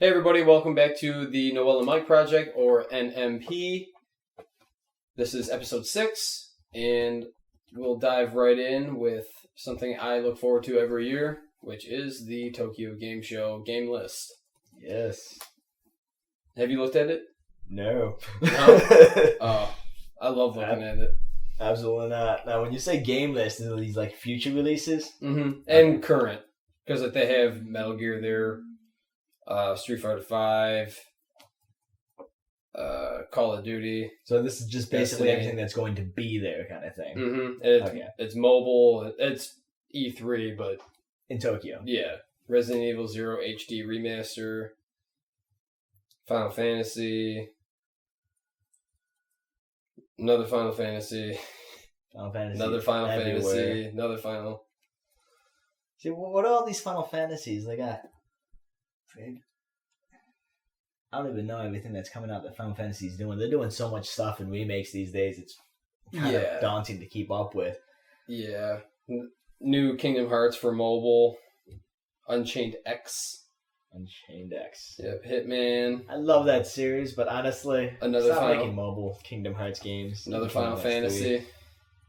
Hey everybody, welcome back to the Noel and Mike Project, or NMP. This is episode 6, and we'll dive right in with something I look forward to every year, which is the Tokyo Game Show game list. Yes. Have you looked at it? No. No? I love looking at it. Absolutely not. Now, when you say game list, are these like future releases? Mm-hmm. And current, because they have Metal Gear there. Street Fighter 5, Call of Duty. So this is just basically Destiny. everything that's going to be there kind of thing. Mm-hmm. It's mobile. It's E3, but... In Tokyo. Yeah. Resident Evil 0 HD Remaster. Final Fantasy. Another Final Fantasy. Final Fantasy. Another Final everywhere. Fantasy. Another Final... See, what are all these Final Fantasies? Like, I don't even know everything that's coming out that Final Fantasy is doing. They're doing so much stuff and remakes these days. It's kind of daunting to keep up with. Yeah. New Kingdom Hearts for mobile. Unchained X. Yep. Hitman. I love that series, but honestly, stop making mobile Kingdom Hearts games. Another Final Fantasy.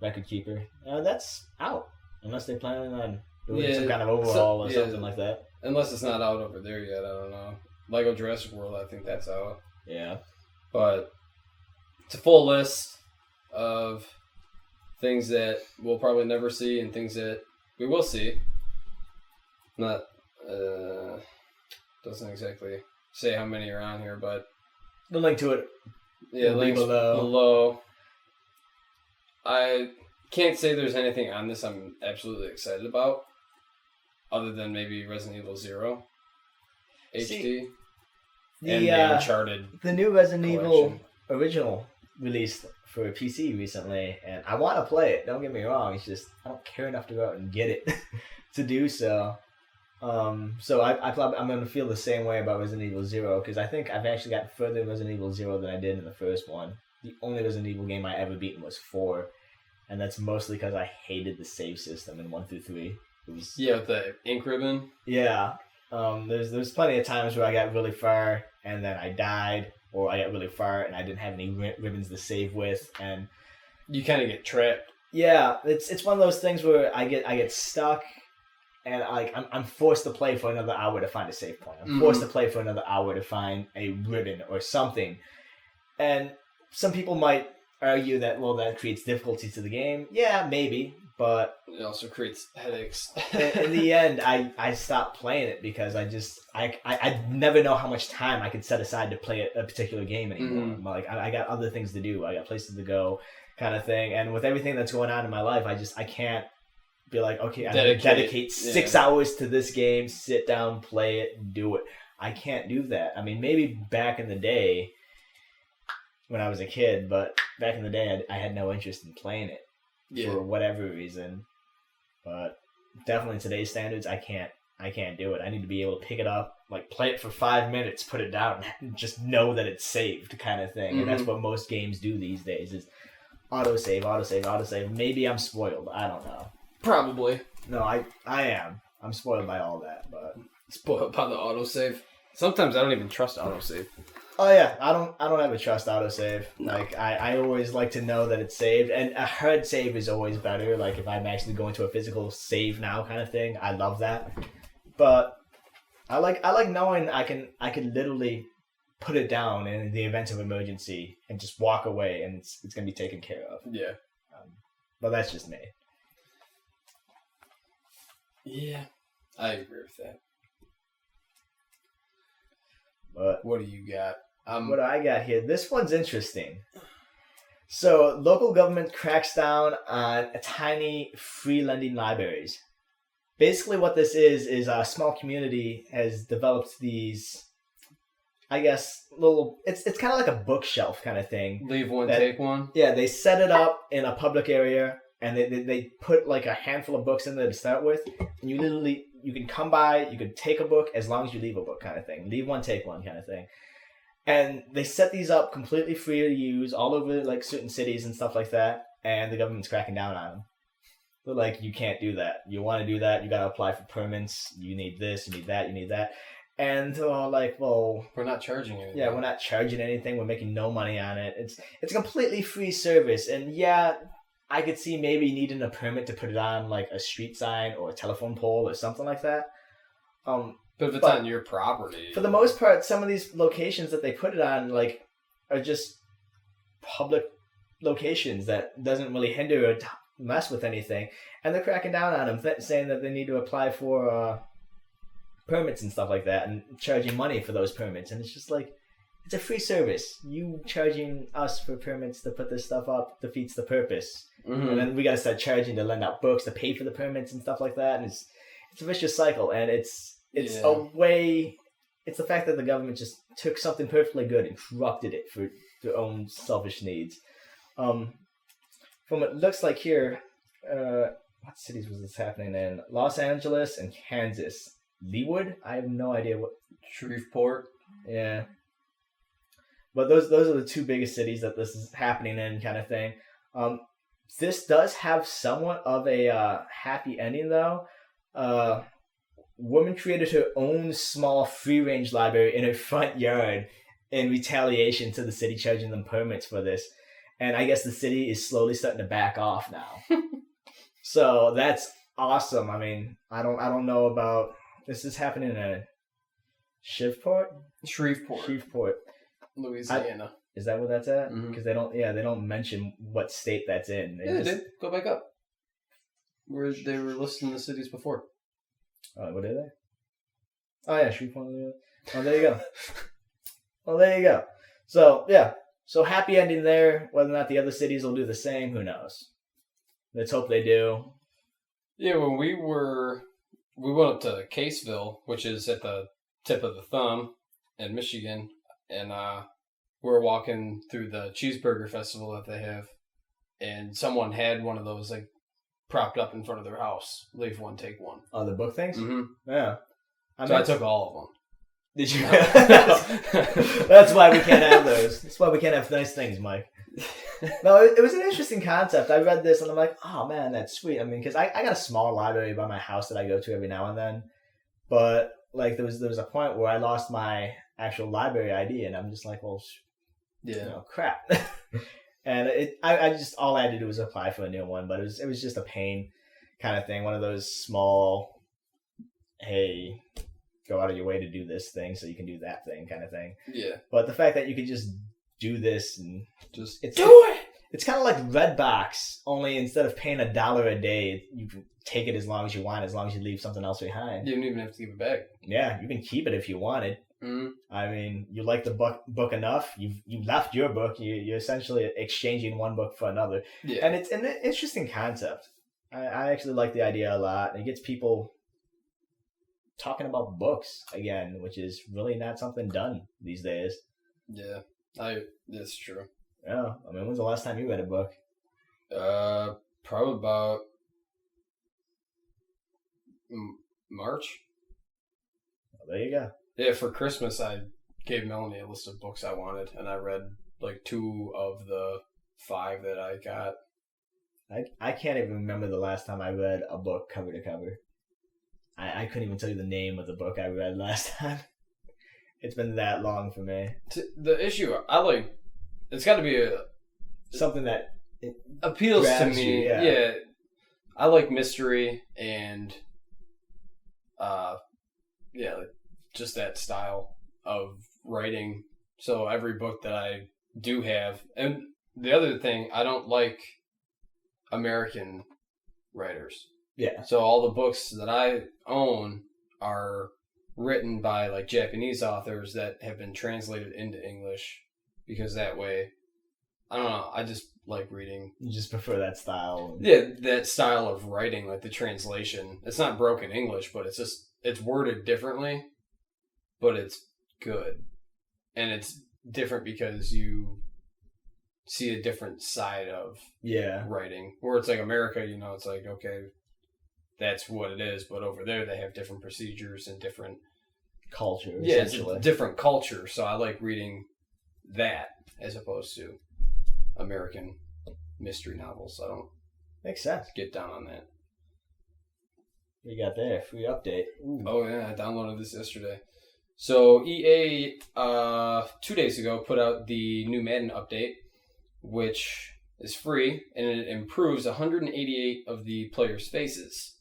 Record Keeper. That's out. Unless they're planning on doing some kind of overhaul or something like that. Unless it's not out over there yet, I don't know. Lego Jurassic World, I think that's out. Yeah. But it's a full list of things that we'll probably never see and things that we will see. Not, doesn't exactly say how many are on here, but... The link to it. Yeah, links below. I can't say there's anything on this I'm absolutely excited about. Other than maybe Resident Evil 0 HD and the Uncharted. The new Resident Evil original released for PC recently, and I want to play it. Don't get me wrong. It's just I don't care enough to go out and get it to do so. So I'm going to feel the same way about Resident Evil 0 because I think I've actually got further in Resident Evil 0 than I did in the first one. The only Resident Evil game I ever beaten was 4, and that's mostly because I hated the save system in 1 through 3. With the ink ribbon. Yeah, there's plenty of times where I got really far and then I died, or I got really far and I didn't have any ribbons to save with, and you kind of get trapped. Yeah, it's one of those things where I get stuck, and I'm forced to play for another hour to find a save point. I'm forced to play for another hour to find a ribbon or something, and some people might argue that that creates difficulty to the game. Yeah, maybe. But it also creates headaches. In the end, I stopped playing it because I never know how much time I could set aside to play a particular game anymore. Like I got other things to do. I got places to go, kind of thing. And with everything that's going on in my life, I can't be like, okay, I'm going to dedicate 6 hours to this game, sit down, play it, do it. I can't do that. I mean, maybe back in the day when I was a kid, but back in the day, I had no interest in playing it. For whatever reason, but definitely today's standards, I can't do it. I need to be able to pick it up, like play it for 5 minutes, put it down, and just know that it's saved, kind of thing. And that's what most games do these days: is autosave. Maybe I'm spoiled. I don't know. Probably. No, I am. I'm spoiled by all that, but spoiled by the autosave. Sometimes I don't even trust autosave. Oh yeah, I don't ever trust autosave. No. Like I always like to know that it's saved, and a hard save is always better. Like if I'm actually going to a physical save now kind of thing, I love that. But I like knowing I can literally put it down in the event of emergency and just walk away, and it's gonna be taken care of. Yeah. But that's just me. Yeah, I agree with that. But what do you got? What do I got here? This one's interesting. So, local government cracks down on tiny free lending libraries. Basically what this is a small community has developed these, I guess, little... It's kind of like a bookshelf kind of thing. Leave one, take one? Yeah, they set it up in a public area, and they put like a handful of books in there to start with, and you can come by, you can take a book as long as you leave a book kind of thing. Leave one, take one kind of thing. And they set these up completely free to use all over like certain cities and stuff like that, and the government's cracking down on them. They're like, you can't do that. You want to do that, you got to apply for permits. You need this, you need that, you need that. And they're all like, well, we're not charging anything. Yeah, we're not charging anything. We're making no money on it. It's a completely free service. And yeah, I could see maybe needing a permit to put it on like a street sign or a telephone pole or something like that. But if it's on your property, for the most part, some of these locations that they put it on like are just public locations that doesn't really hinder or mess with anything, and they're cracking down on them, saying that they need to apply for permits and stuff like that, and charging money for those permits. And it's just like, it's a free service. You charging us for permits to put this stuff up defeats the purpose. Mm-hmm. And then we got to start charging to lend out books to pay for the permits and stuff like that. And it's a vicious cycle. And it's a way. It's the fact that the government just took something perfectly good and corrupted it for their own selfish needs. From what it looks like here, what cities was this happening in? Los Angeles and Kansas. Leawood? I have no idea what. Shreveport. Yeah. But those are the two biggest cities that this is happening in, kind of thing. This does have somewhat of a happy ending, though. Woman created her own small free-range library in her front yard in retaliation to the city charging them permits for this. And I guess the city is slowly starting to back off now. So that's awesome. I mean, I don't know about... This is happening in Shreveport, Louisiana. Is that where that's at? Because they don't mention what state that's in. They did. Go back up. Where they were listing the cities before. Oh, what are they? Oh yeah, Shreveport. Oh, there you go. Well, there you go. So yeah, so happy ending there. Whether or not the other cities will do the same, who knows? Let's hope they do. Yeah, when we went up to Caseville, which is at the tip of the thumb in Michigan, and we're walking through the cheeseburger festival that they have, and someone had one of those like propped up in front of their house. Leave one, take one. Oh, the book things? Mm-hmm. Yeah. I took all of them. Did you? That's why we can't have those. That's why we can't have nice things, Mike. No, it was an interesting concept. I read this and I'm like, oh man, that's sweet. I mean, because I got a small library by my house that I go to every now and then, but like there was a point where I lost my actual library ID, and I'm just like, well, crap. And I just all I had to do was apply for a new one, but it was just a pain kind of thing. One of those small, hey, go out of your way to do this thing so you can do that thing kind of thing. Yeah. But the fact that you could just do this and just do it. It's kind of like Redbox, only instead of paying $1 a day, you can take it as long as you want, as long as you leave something else behind. You don't even have to give it back. Yeah, you can keep it if you wanted. Mm-hmm. I mean, you like the book enough. You left your book. You're essentially exchanging one book for another. Yeah. And it's an interesting concept. I actually like the idea a lot. It gets people talking about books again, which is really not something done these days. Yeah, that's true. Yeah, I mean, when's the last time you read a book? Probably about March. Well, there you go. Yeah, for Christmas I gave Melanie a list of books I wanted, and I read like 2 of the 5 that I got. I can't even remember the last time I read a book cover to cover. I couldn't even tell you the name of the book I read last time. It's been that long for me. The issue I like, it's got to be something that appeals to me. Yeah, I like mystery and like just that style of writing. So every book that I do have, and the other thing, I don't like American writers. Yeah. So all the books that I own are written by like Japanese authors that have been translated into English, because that way, I don't know, I just like reading. You just prefer that style. Yeah, that style of writing, like the translation. It's not broken English, but it's worded differently, but it's good. And it's different because you see a different side of writing. Where it's like America, it's like, okay, that's what it is, but over there they have different procedures and different culture. Yeah, it's a different culture. So I like reading that as opposed to American mystery novels. I don't makes sense. Get down on that. What you got there? Free update. Ooh. Oh yeah, I downloaded this yesterday. So EA 2 days ago put out the new Madden update, which is free, and it improves 188 of the players' faces.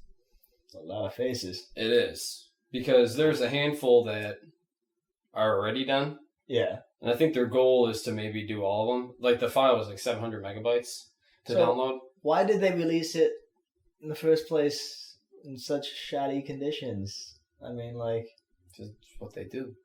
It's a lot of faces. It is. Because there's a handful that are already done. Yeah. And I think their goal is to maybe do all of them. Like, the file was like 700 megabytes to download. Why did they release it in the first place in such shoddy conditions? I mean, like... It's what they do.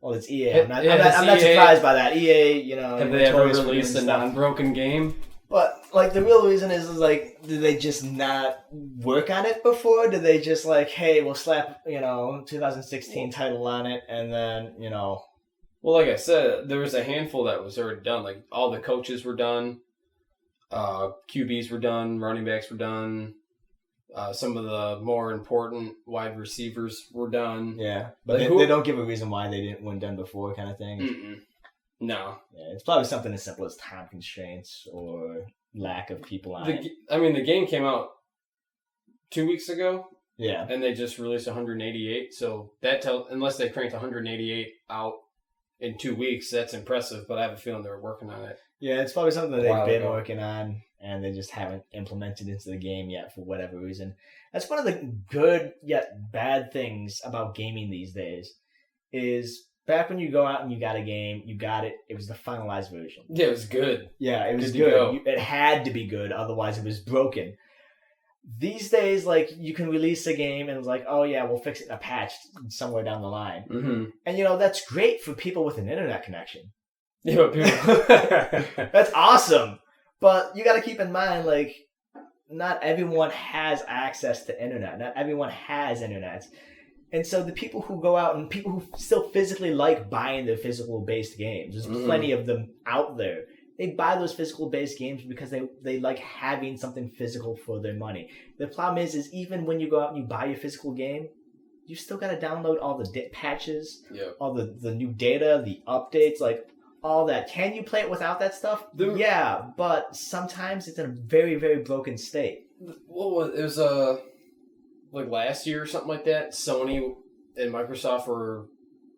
Well, it's EA. I'm not surprised by that. EA, you know... Have they ever released a non-broken game? But, like, the real reason is like, did they just not work on it before? Did they just, like, hey, we'll slap, 2016 title on it, and then, Well, like I said, there was a handful that was already done. Like, all the coaches were done. QBs were done. Running backs were done. Some of the more important wide receivers were done. Yeah. But they don't give a reason why they weren't done before kind of thing. Mm-mm. No. Yeah, it's probably something as simple as time constraints or lack of people on it. The game came out 2 weeks ago. Yeah. And they just released 188. So unless they cranked 188 out in 2 weeks, that's impressive. But I have a feeling they're working on it. Yeah, it's probably something that they've been working on, and they just haven't implemented into the game yet for whatever reason. That's one of the good yet bad things about gaming these days is... Back when you go out and you got a game, you got it. It was the finalized version. Yeah, it was good. Yeah, it was good. It had to be good, otherwise it was broken. These days, like, you can release a game and it's like, oh yeah, we'll fix it in a patch somewhere down the line. Mm-hmm. And that's great for people with an internet connection. Yeah, that's awesome. But you got to keep in mind, like, not everyone has access to internet. Not everyone has internet. And so the people who go out and people who still physically like buying their physical-based games, there's plenty of them out there. They buy those physical-based games because they like having something physical for their money. The problem is even when you go out and you buy your physical game, you still got to download all the patches, all the new data, the updates, like all that. Can you play it without that stuff? Yeah, but sometimes it's in a very, very broken state. Well, it was like last year or something like that, Sony and Microsoft were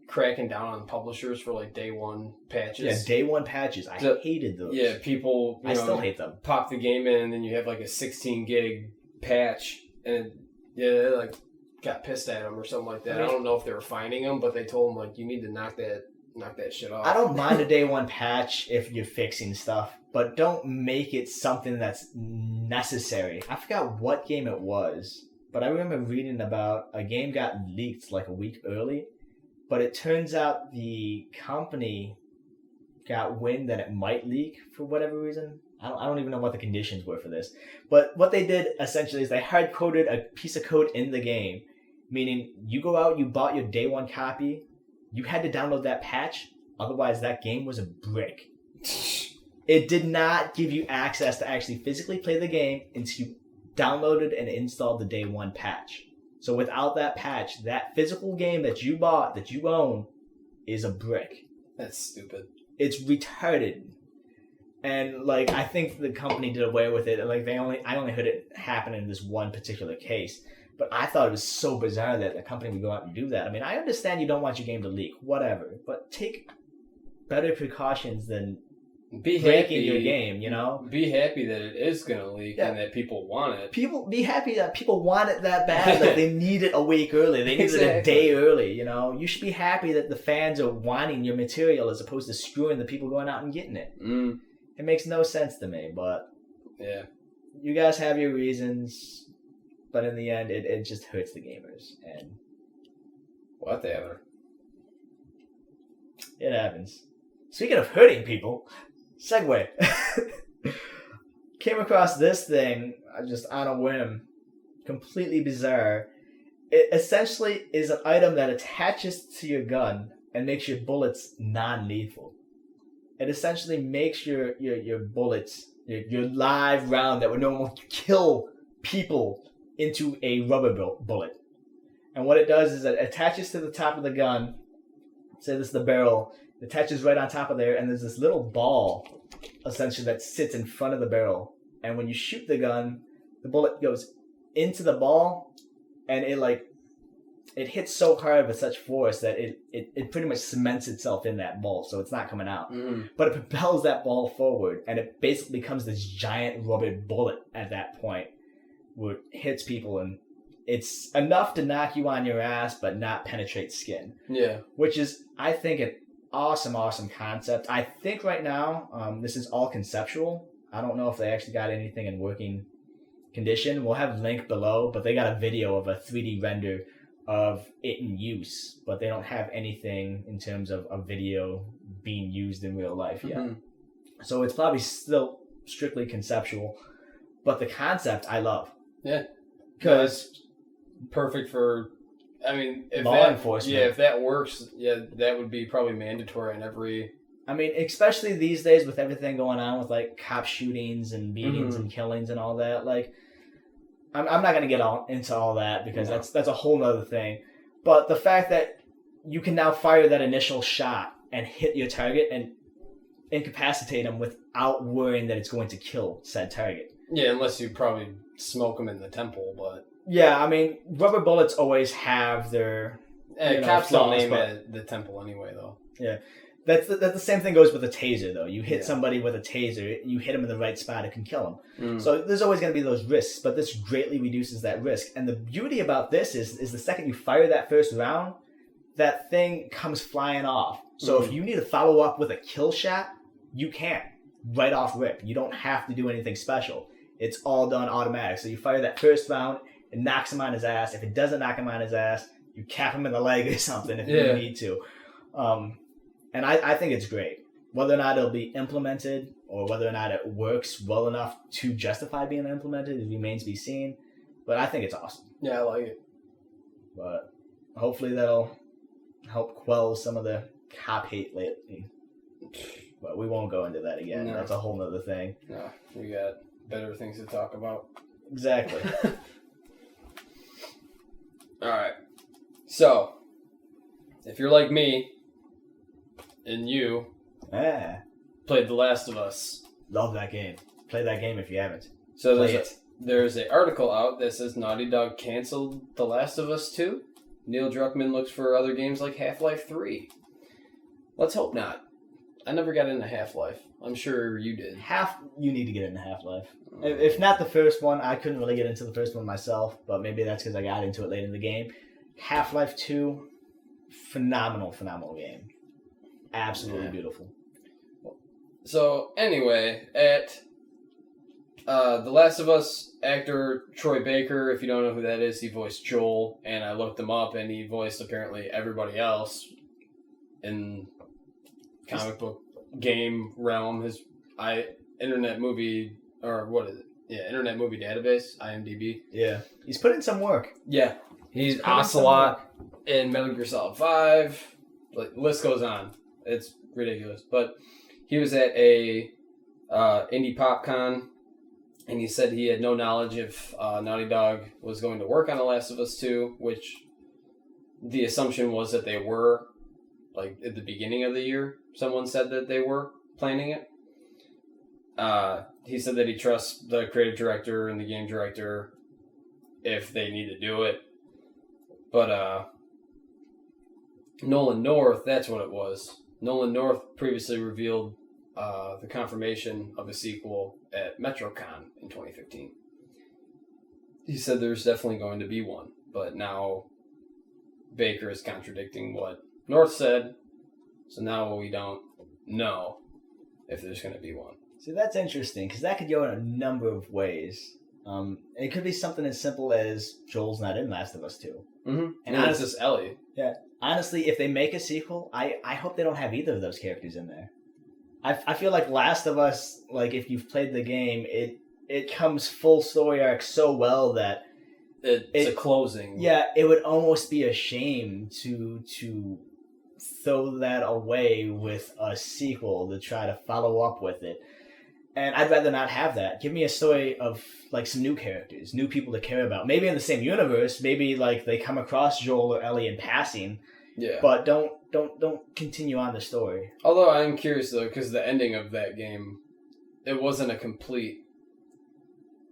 cracking down on publishers for like day one patches. Yeah, day one patches. I hated those. Yeah, people, I still hate them. Pop the game in and then you have like a 16 gig patch and they like got pissed at them or something like that. I don't know if they were finding them, but they told them like you need to knock that shit off. I don't mind a day one patch if you're fixing stuff, but don't make it something that's necessary. I forgot what game it was. But I remember reading about a game got leaked like a week early, but it turns out the company got wind that it might leak for whatever reason. I don't even know what the conditions were for this. But what they did essentially is they hard-coded a piece of code in the game, meaning you go out, you bought your day one copy, you had to download that patch, otherwise that game was a brick. It did not give you access to actually physically play the game until you downloaded and installed the day one patch. So without that patch, that physical game that you bought, that you own, is a brick. That's stupid. It's retarded. And like I think the company did away with it. Like I only heard it happen in this one particular case. But I thought it was so bizarre that the company would go out and do that. I mean, I understand you don't want your game to leak, whatever. But take better precautions than breaking your game, Be happy that it is going to leak and that people want it. Be happy that people want it that bad. Like they need it a week early. They need it a day early, You should be happy that the fans are wanting your material as opposed to screwing the people going out and getting it. Mm. It makes no sense to me, but... Yeah. You guys have your reasons, but in the end, it just hurts the gamers. And whatever. It happens. Speaking of hurting people... Segue. Came across this thing just on a whim. Completely bizarre. It essentially is an item that attaches to your gun and makes your bullets non-lethal. It essentially makes your bullets, your live round that would normally kill people into a rubber bullet. And what it does is it attaches to the top of the gun. Say this is the barrel. It attaches right on top of there, and there's this little ball, essentially, that sits in front of the barrel. And when you shoot the gun, the bullet goes into the ball, and it, like, it hits so hard with such force that it pretty much cements itself in that ball, so it's not coming out. Mm. But it propels that ball forward, and it basically becomes this giant rubber bullet at that point, where it hits people, and it's enough to knock you on your ass, but not penetrate skin. Yeah. Which is, I think, an awesome concept. I think right now, this is all conceptual. I don't know if they actually got anything in working condition. We'll have a link below, but they got a video of a 3D render of it in use, but they don't have anything in terms of a video being used in real life yet. Mm-hmm. So it's probably still strictly conceptual, but the concept I love. Yeah. Because perfect for, I mean, if law enforcement. Yeah, if that works, yeah, that would be probably mandatory in every... I mean, especially these days with everything going on with, like, cop shootings and beatings and killings and all that, like, I'm not going to get into all that because that's a whole other thing. But the fact that you can now fire that initial shot and hit your target and incapacitate them without worrying that it's going to kill said target. Yeah, unless you probably smoke them in the temple, but... Yeah, I mean, rubber bullets always have their... cops don't aim at the temple anyway, though. Yeah. That's the same thing goes with a taser, though. You hit somebody with a taser, you hit them in the right spot, it can kill them. So there's always going to be those risks, but this greatly reduces that risk. And the beauty about this is the second you fire that first round, that thing comes flying off. So if you need to follow up with a kill shot, you can. Right off rip. You don't have to do anything special. It's all done automatic. So you fire that first round, it knocks him on his ass. If it doesn't knock him on his ass, you cap him in the leg or something if you need to. And I think it's great. Whether or not it'll be implemented or whether or not it works well enough to justify being implemented, it remains to be seen. But I think it's awesome. Yeah, I like it. But hopefully that'll help quell some of the cop hate lately. But we won't go into that again. No. That's a whole nother thing. No, we got better things to talk about. Exactly. All right. So, if you're like me, and you played The Last of Us. Love that game. Play that game if you haven't. So there's an article out that says Naughty Dog canceled The Last of Us 2. Neil Druckmann looks for other games like Half-Life 3. Let's hope not. I never got into Half-Life. I'm sure you did. You need to get into Half-Life. If not the first one, I couldn't really get into the first one myself, but maybe that's because I got into it late in the game. Half-Life 2, phenomenal game. Absolutely beautiful. So, anyway, at The Last of Us actor Troy Baker, if you don't know who that is, he voiced Joel, and I looked him up, and he voiced apparently everybody else in comic book game realm. His Internet Movie, or what is it? Yeah, Internet Movie Database, IMDb. Yeah. He's put in some work. Yeah. He's Ocelot in Metal Gear Solid 5. Like, the list goes on. It's ridiculous. But he was at a indie pop con, and he said he had no knowledge if Naughty Dog was going to work on The Last of Us 2, which the assumption was that they were, like, at the beginning of the year. Someone said that they were planning it. He said that he trusts the creative director and the game director if they need to do it. But Nolan North, that's what it was. Nolan North previously revealed the confirmation of a sequel at MetroCon in 2015. He said there's definitely going to be one, but now Baker is contradicting what North said, so now we don't know if there's going to be one. See, that's interesting, because that could go in a number of ways. It could be something as simple as Joel's not in Last of Us 2. Mm-hmm. And honestly, it's just Ellie. Yeah. Honestly, if they make a sequel, I hope they don't have either of those characters in there. I feel like Last of Us, like, if you've played the game, it comes full story arc so well that it's a closing. Yeah, it would almost be a shame to throw that away with a sequel to try to follow up with it. And I'd rather not have that. Give me a story of, like, some new characters, new people to care about. Maybe in the same universe, maybe, like, they come across Joel or Ellie in passing. Yeah. But don't continue on the story. Although I'm curious, though, because the ending of that game, it wasn't a complete...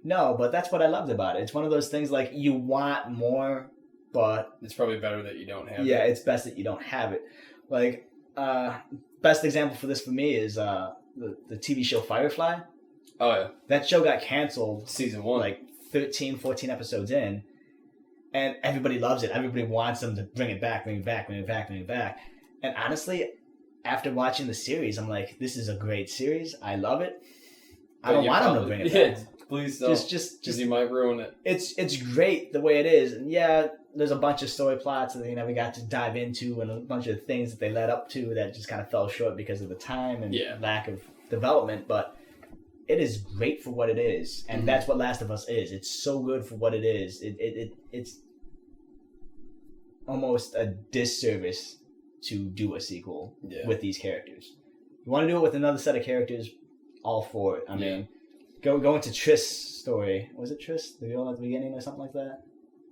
No, but that's what I loved about it. It's one of those things, like, you want more but it's probably better that you don't have it. Yeah, it's best that you don't have it. Like, best example for this for me is the TV show Firefly. Oh, yeah. That show got canceled Season 1. like 13, 14 episodes in, and everybody loves it. Everybody wants them to bring it back. And honestly, after watching the series, I'm like, this is a great series. I love it. I don't want them to bring it back. Please don't. Just you might ruin it. It's great the way it is. And yeah, there's a bunch of story plots that they never got to dive into, and a bunch of things that they led up to that just kind of fell short because of the time and lack of development. But it is great for what it is, and that's what Last of Us is. It's so good for what it is. It's almost a disservice to do a sequel with these characters. You want to do it with another set of characters, all for it. I mean, go into Trist's story. Was it Trist, the girl at the beginning or something like that?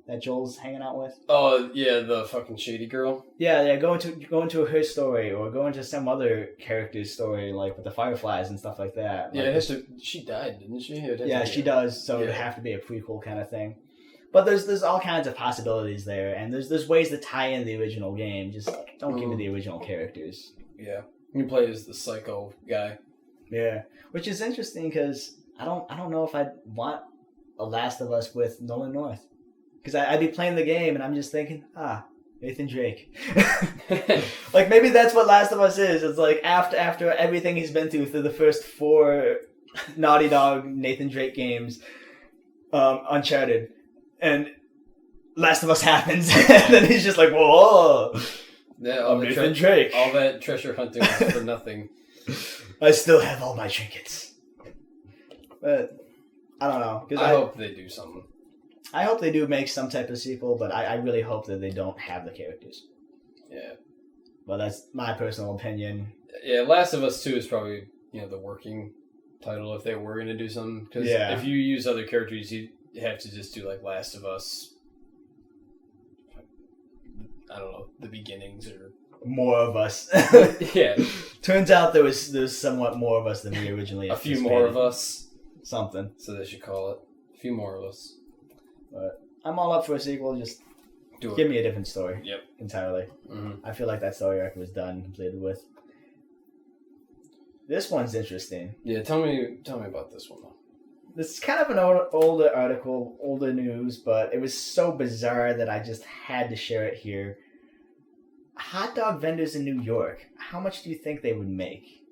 That Joel's hanging out with? Oh, yeah, the fucking shady girl. Yeah, go into her story, or go into some other character's story, like with the Fireflies and stuff like that. Yeah, like, she died, didn't she? Yeah, she does, so it'd have to be a prequel kind of thing. But there's all kinds of possibilities there, and there's ways to tie in the original game. Just don't give me the original characters. Yeah, you can play as the psycho guy. Yeah, which is interesting because I don't know if I'd want a Last of Us with Nolan North. Because I'd be playing the game and I'm just thinking, Nathan Drake. Like, maybe that's what Last of Us is. It's like after everything he's been through the first 4 Naughty Dog Nathan Drake games, Uncharted, and Last of Us happens, and then he's just like, whoa, I'm Nathan Drake. All that treasure hunting was for nothing. I still have all my trinkets. But I don't know. I hope they do something. I hope they do make some type of sequel, but I really hope that they don't have the characters. Yeah. Well, that's my personal opinion. Yeah, Last of Us 2 is probably, the working title if they were going to do something. Because if you use other characters, you have to just do, like, Last of Us, I don't know, the beginnings or... More of us. Yeah. Turns out there's somewhat more of us than we originally anticipated. A few more of us. Something. So they should call it. A few more of us. But I'm all up for a sequel. Just give me a different story. Yep. Entirely. Mm-hmm. I feel like that story arc was done, completed with. This one's interesting. Yeah, tell me about this one, though. This is kind of an older article, older news, but it was so bizarre that I just had to share it here. Hot dog vendors in New York, how much do you think they would make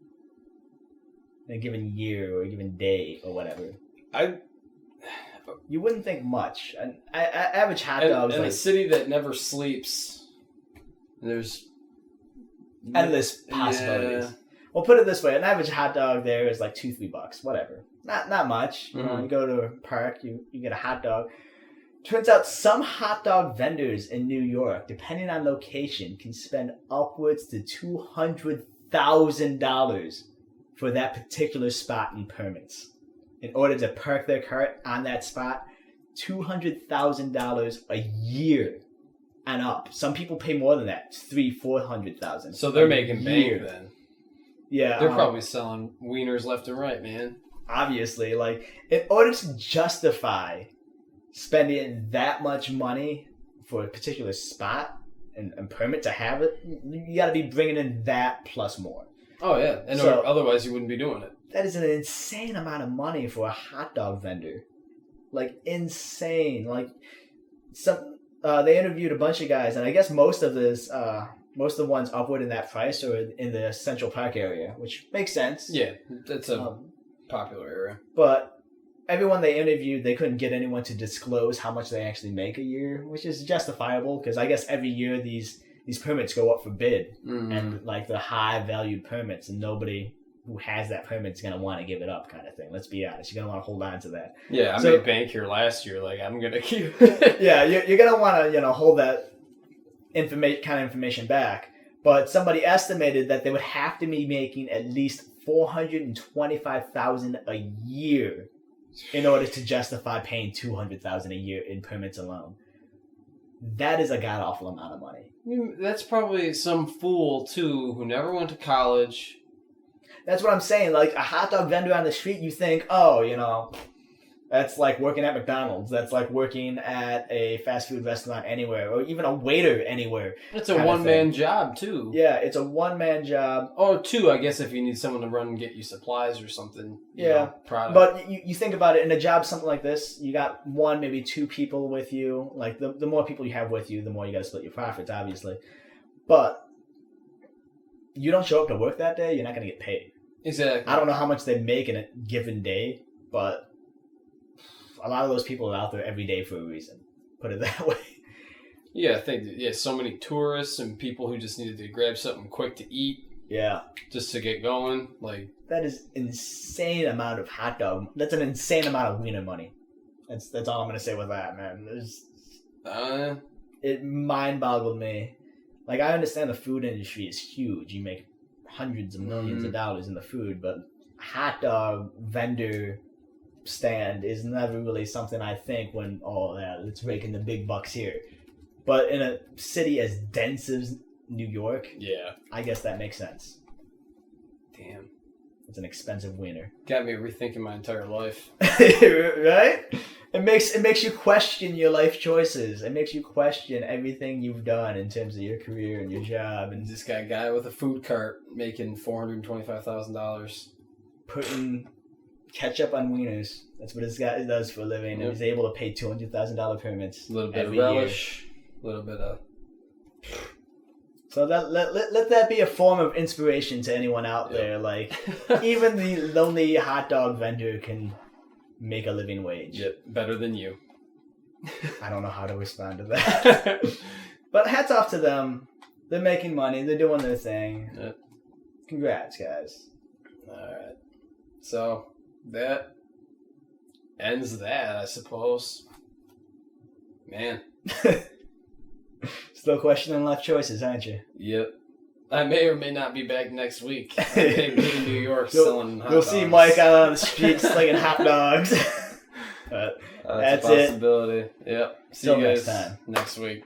in a given year or a given day or whatever? You wouldn't think much. An average hot dog is in a city that never sleeps. There's endless possibilities. Yeah. Well, put it this way: an average hot dog there is like $2-3, whatever. Not much. Mm-hmm. You go to a park, you get a hot dog. Turns out some hot dog vendors in New York, depending on location, can spend upwards to $200,000 for that particular spot in permits. In order to park their cart on that spot, $200,000 a year and up. Some people pay more than that, $300,000-$400,000. So they're making bank then. Yeah, they're probably selling wieners left and right, man. Obviously, like, in order to justify spending that much money for a particular spot and permit to have it, you got to be bringing in that plus more. Oh yeah, and so, otherwise you wouldn't be doing it. That is an insane amount of money for a hot dog vendor. Like, insane. Like, they interviewed a bunch of guys, and I guess most of the ones upward in that price are in the Central Park area, which makes sense. Yeah, that's a popular area. But everyone they interviewed, they couldn't get anyone to disclose how much they actually make a year, which is justifiable because I guess every year these permits go up for bid, and like the high valued permits, and nobody who has that permit is gonna want to give it up, kind of thing. Let's be honest, you're gonna want to hold on to that. Yeah, I made bank here last year. Like, I'm gonna keep. Yeah, you're gonna want to hold that information back. But somebody estimated that they would have to be making at least $425,000 a year in order to justify paying $200,000 a year in permits alone. That is a god-awful amount of money. That's probably some fool, too, who never went to college. That's what I'm saying. Like, a hot dog vendor on the street, you think, oh, That's like working at McDonald's. That's like working at a fast food restaurant anywhere, or even a waiter anywhere. It's a one-man job, too. Yeah, it's a one-man job. Or two, I guess, if you need someone to run and get you supplies or something. Product. But you think about it, in a job something like this, you got one, maybe two people with you. Like, the more people you have with you, the more you got to split your profits, obviously. But you don't show up to work that day, you're not going to get paid. Exactly. I don't know how much they make in a given day, but a lot of those people are out there every day for a reason. Put it that way. Yeah, I think so many tourists and people who just needed to grab something quick to eat. Yeah. Just to get going. Like, that is insane amount of hot dog. That's an insane amount of wiener money. That's all I'm gonna say with that, man. It mind boggled me. Like, I understand the food industry is huge. You make hundreds of millions of dollars in the food, but hot dog vendor stand is never really something I think when, let's rake in the big bucks here. But in a city as dense as New York, I guess that makes sense. Damn. It's an expensive wiener. Got me rethinking my entire life. Right? It makes you question your life choices. It makes you question everything you've done in terms of your career and your job. And this guy with a food cart making $425,000. Putting ketchup on wieners. That's what this guy does for a living. And he's able to pay $200,000 permits. A little bit of relish. A little bit of... So let that be a form of inspiration to anyone out there. Like, even the lonely hot dog vendor can make a living wage. Yep, better than you. I don't know how to respond to that. But hats off to them. They're making money. They're doing their thing. Yep. Congrats, guys. All right. So that ends that, I suppose. Man. Still questioning life choices, aren't you? Yep. I may or may not be back next week. I may be in New York selling hot dogs. You'll see Mike out on the street slinging hot dogs. But that's a possibility. Yep. See you guys next time. next week.